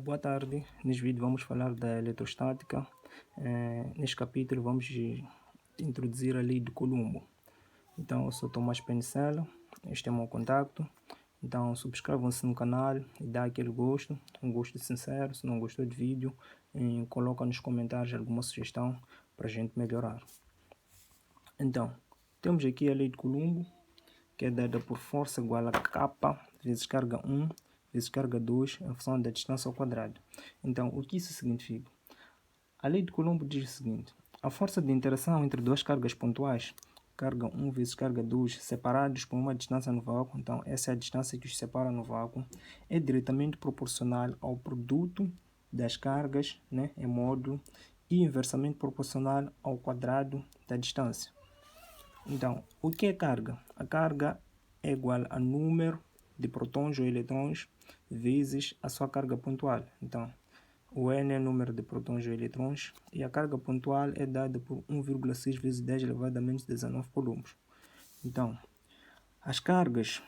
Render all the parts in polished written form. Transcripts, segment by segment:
Boa tarde, neste vídeo vamos falar da eletrostática. Neste capítulo vamos introduzir a lei de Coulomb. Então eu sou Tomás Penicella, este é o meu contacto. Então subscrevam-se no canal e dá aquele gosto, um gosto sincero. Se não gostou do vídeo, coloca nos comentários alguma sugestão para a gente melhorar. Então, temos aqui a lei de Coulomb, que é dada por força igual a K vezes carga 1 vezes carga 2 em função da distância ao quadrado. Então, o que isso significa? A lei de Coulomb diz o seguinte: a força de interação entre duas cargas pontuais, carga 1 vezes carga 2, separados por uma distância no vácuo, então essa é a distância que os separa no vácuo, é diretamente proporcional ao produto das cargas, em módulo, e inversamente proporcional ao quadrado da distância. Então, o que é carga? A carga é igual a número de prótons ou eletrons vezes a sua carga pontual. Então, o N é o número de prótons ou eletrons e a carga pontual é dada por 1,6 vezes 10 elevado a menos 19 coulombs. Então, as cargas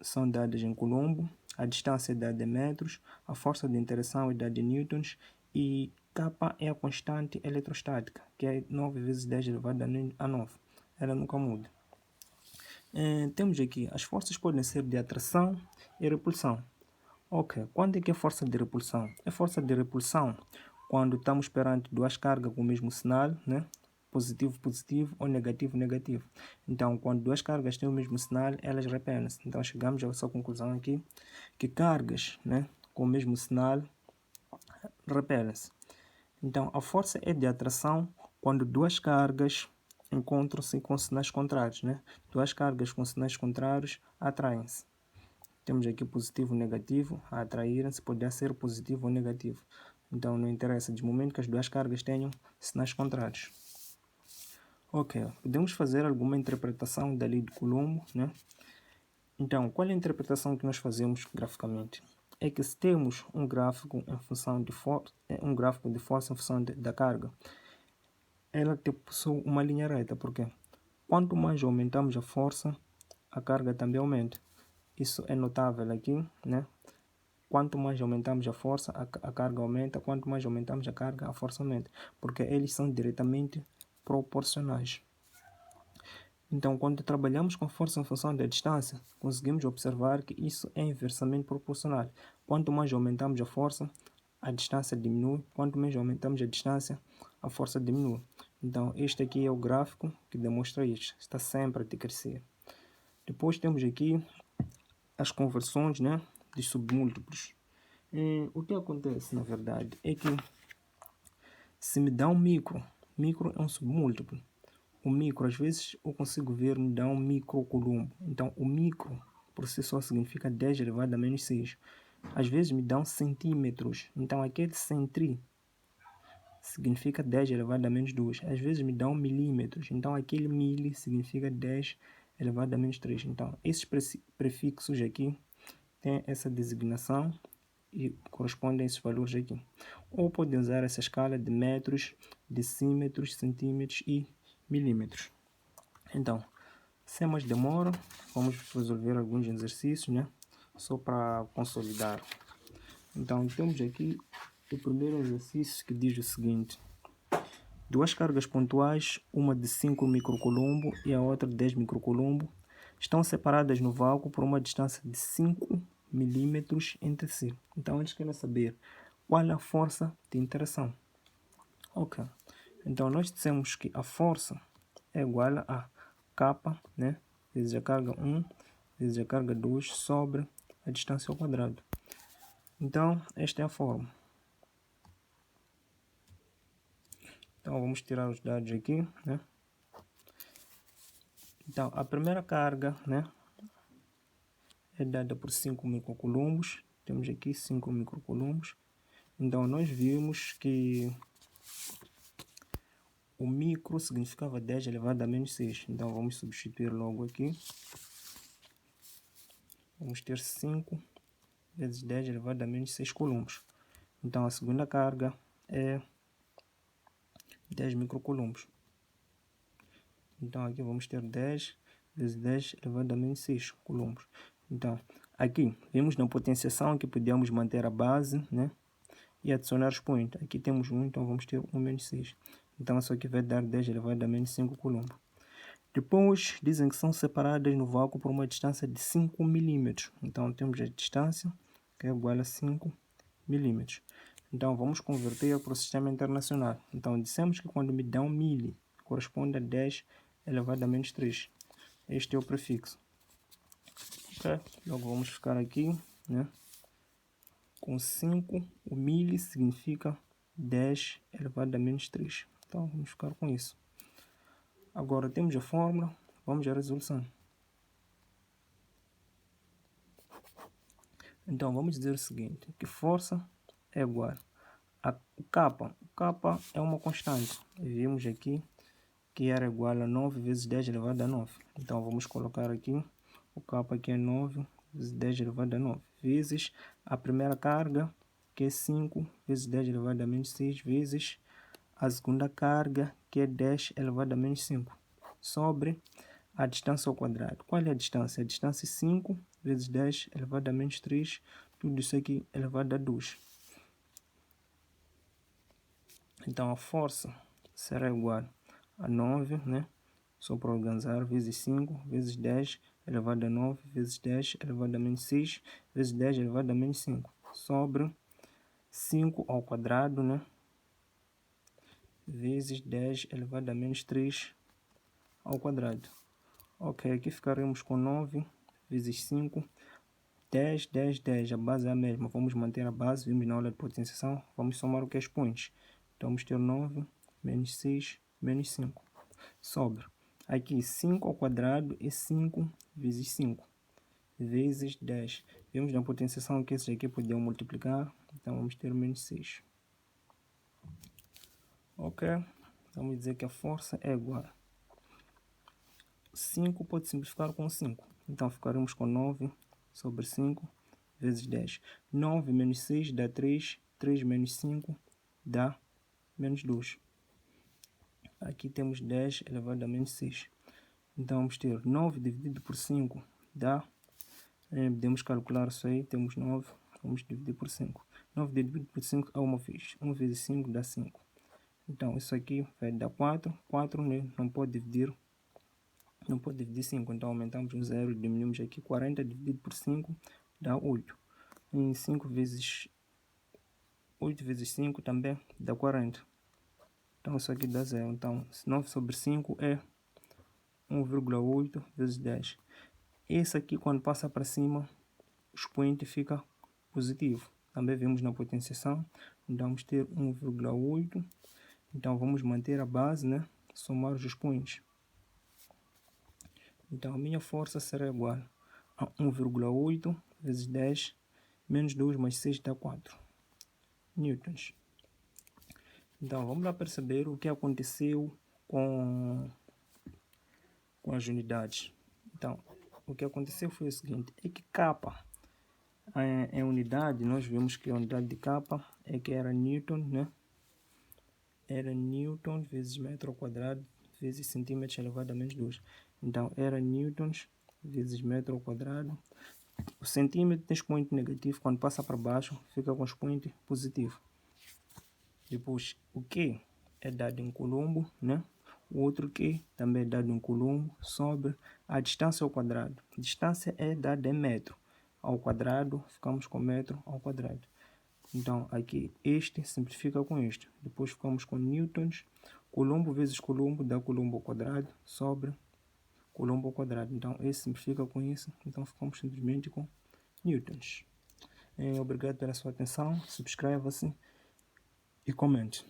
são dadas em coulombo, a distância é dada em metros, a força de interação é dada em newtons e K é a constante eletrostática, que é 9 vezes 10 elevado a 9. Ela nunca muda. Temos aqui, as forças podem ser de atração e repulsão. Ok, quando é que é força de repulsão? É força de repulsão quando estamos perante duas cargas com o mesmo sinal, positivo, positivo ou negativo, negativo. Então, quando duas cargas têm o mesmo sinal, elas repelem-se. Então, chegamos a essa conclusão aqui, que cargas com o mesmo sinal repelem-se. Então, a força é de atração quando duas cargas encontram-se com sinais contrários. Duas cargas com sinais contrários atraem-se. Temos aqui positivo e negativo a atraírem-se, pode ser positivo ou negativo. Então não interessa, de momento que as duas cargas tenham sinais contrários. Ok, podemos fazer alguma interpretação da lei de Coulomb, Então, qual é a interpretação que nós fazemos graficamente? É que se temos um gráfico em função de força, um gráfico de força em função da carga, ela possui uma linha reta, porque quanto mais aumentamos a força, a carga também aumenta. Isso é notável aqui, Quanto mais aumentamos a força, a carga aumenta. Quanto mais aumentamos a carga, a força aumenta. Porque eles são diretamente proporcionais. Então, quando trabalhamos com força em função da distância, conseguimos observar que isso é inversamente proporcional. Quanto mais aumentamos a força, a distância diminui. Quanto mais aumentamos a distância, a força diminui. Então, este aqui é o gráfico que demonstra isso. Está sempre a decrescer. Depois temos aqui as conversões de submúltiplos. O que acontece, na verdade, é que se me dá um micro é um submúltiplo. O micro, às vezes, eu consigo ver, me dá um microcoulombo. Então, o micro, por si só, significa 10 elevado a menos 6. Às vezes, me dão centímetros. Então, aquele centri significa 10 elevado a menos 2. Às vezes, me dão milímetros. Então, aquele mili significa 10 elevado a menos 3. Então, esses prefixos aqui têm essa designação e correspondem a esses valores aqui. Ou podem usar essa escala de metros, decímetros, centímetros e milímetros. Então, sem mais demora, vamos resolver alguns exercícios, só para consolidar. Então, temos aqui o primeiro exercício que diz o seguinte: duas cargas pontuais, uma de 5 microcoulombo e a outra de 10 microcoulombo, estão separadas no vácuo por uma distância de 5 milímetros entre si. Então, eles querem saber qual é a força de interação. Ok. Então, nós dissemos que a força é igual a K, vezes a carga 1, vezes a carga 2, sobre a distância ao quadrado. Então, esta é a fórmula. Então, vamos tirar os dados aqui, Então, a primeira carga, é dada por 5 microcoulombos. Temos aqui 5 microcoulombos. Então, nós vimos que o micro significava 10 elevado a menos 6. Então, vamos substituir logo aqui. Vamos ter 5 vezes 10 elevado a menos 6 coulombos. Então, a segunda carga é 10 microcoulombos. Então, aqui vamos ter 10 vezes 10 elevado a menos 6 coulombos. Então, Aqui, vimos na potenciação que podíamos manter a base, né? E adicionar expoente. Aqui temos 1, então vamos ter 1 menos 6. Então, isso aqui vai dar 10 elevado a menos 5 coulomb. Depois, dizem que são separadas no vácuo por uma distância de 5 milímetros. Então, temos a distância, que é igual a 5 milímetros. Então, vamos converter para o sistema internacional. Então, dissemos que quando me dão mili, corresponde a 10 elevado a menos 3. Este é o prefixo. Ok? Logo, vamos ficar aqui, né? Com 5, o mili significa 10 elevado a menos 3. Então, vamos ficar com isso. Agora, temos a fórmula, vamos à resolução. Então, vamos dizer o seguinte, que força é igual a K. O K é uma constante. Vimos aqui que era igual a 9 vezes 10 elevado a 9. Então, vamos colocar aqui, o K aqui é 9 vezes 10 elevado a 9, vezes a primeira carga, que é 5 vezes 10 elevado a menos 6, vezes a segunda carga, que é 10 elevado a menos 5, sobre a distância ao quadrado. Qual é a distância? A distância é 5 vezes 10 elevado a menos 3, tudo isso aqui elevado a 2. Então, a força será igual a 9, né? Só para organizar, vezes 5, vezes 10 elevado a 9, vezes 10 elevado a menos 6, vezes 10 elevado a menos 5, sobre 5 ao quadrado, né? Vezes 10 elevado a menos 3 ao quadrado. Ok, aqui ficaremos com 9 vezes 5, 10, 10, 10. A base é a mesma. Vamos manter a base, vimos na aula de potenciação. Vamos somar o que é expoentes. Então, vamos ter 9 menos 6 menos 5. Sobre. Aqui, 5 ao quadrado é 5 vezes 5. Vezes 10. Vimos na potenciação que esses aqui podiam multiplicar. Então, vamos ter menos 6. Ok? Vamos dizer que a força é igual. 5 pode simplificar com 5. Então, ficaremos com 9 sobre 5 vezes 10. 9 menos 6 dá 3. 3 menos 5 dá menos 2. Aqui temos 10 elevado a menos 6. Então, vamos ter 9 dividido por 5 dá... podemos calcular isso aí. Temos 9. Vamos dividir por 5. 9 dividido por 5 é uma vez. 1 vezes 5 dá 5. Então, isso aqui vai dar 4. 4 não pode dividir. Não pode dividir 5, então aumentamos um 0 e diminuímos aqui. 40 dividido por 5 dá 8. E 5 vezes 8 vezes 5 também dá 40. Então isso aqui dá 0. Então 9 sobre 5 é 1,8 vezes 10. Esse aqui, quando passa para cima, o expoente fica positivo. Também vimos na potenciação. Então vamos ter 1,8. Então vamos manter a base, né? Somar os expoentes. Então, a minha força será igual a 1,8 vezes 10 menos 2 mais 6 dá 4 newtons. Então, vamos lá perceber o que aconteceu com as unidades. Então, o que aconteceu foi o seguinte, é que K em unidade, nós vimos que a unidade de K é que era newton, né? Era newton vezes metro ao quadrado vezes centímetros elevado a menos 2. Então, era newtons vezes metro ao quadrado. O centímetro tem expoente negativo, quando passa para baixo, fica com expoente positivo. Depois, o Q é dado em coulombo, né? O outro Q também é dado em coulombo sobre a distância ao quadrado. A distância é dada em metro ao quadrado, ficamos com metro ao quadrado. Então, aqui, este simplifica com este. Depois ficamos com newtons. Coulombo vezes coulombo dá coulombo ao quadrado sobre coulombo ao quadrado. Então, esse simplifica com isso. Então, ficamos simplesmente com newtons. Obrigado pela sua atenção. Subscreva-se e comente.